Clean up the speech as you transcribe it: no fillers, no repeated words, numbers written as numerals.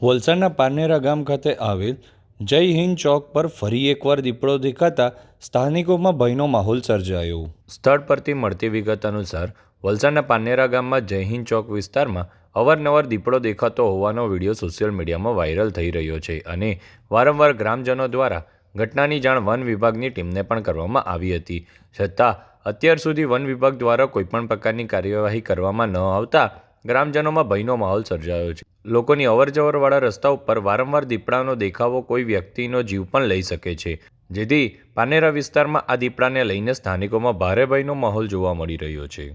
વલસાડના પારનેરા ગામ ખાતે આવેલ જય હિન્દ ચોક પર ફરી એકવાર દીપડો દેખાતા સ્થાનિકોમાં ભયનો માહોલ સર્જાયો। સ્થળ પરથી મળતી વિગત અનુસાર વલસાડના પારનેરા ગામમાં જય હિન્દ ચોક વિસ્તારમાં અવારનવાર દીપડો દેખાતો હોવાનો વિડીયો સોશિયલ મીડિયામાં વાયરલ થઈ રહ્યો છે અને વારંવાર ગ્રામજનો દ્વારા ઘટનાની જાણ વન વિભાગની ટીમને પણ કરવામાં આવી હતી, છતાં અત્યાર સુધી વન વિભાગ દ્વારા કોઈપણ પ્રકારની કાર્યવાહી કરવામાં ન આવતા ગ્રામજનોમાં ભયનો માહોલ સર્જાયો છે। લોકોની અવરજવરવાળા રસ્તા ઉપર વારંવાર દીપડાનો દેખાવો કોઈ વ્યક્તિનો જીવ પણ લઈ શકે છે, જેથી પારનેરા વિસ્તારમાં આ દીપડાને લઈને સ્થાનિકોમાં ભારે ભયનો માહોલ જોવા મળી રહ્યો છે।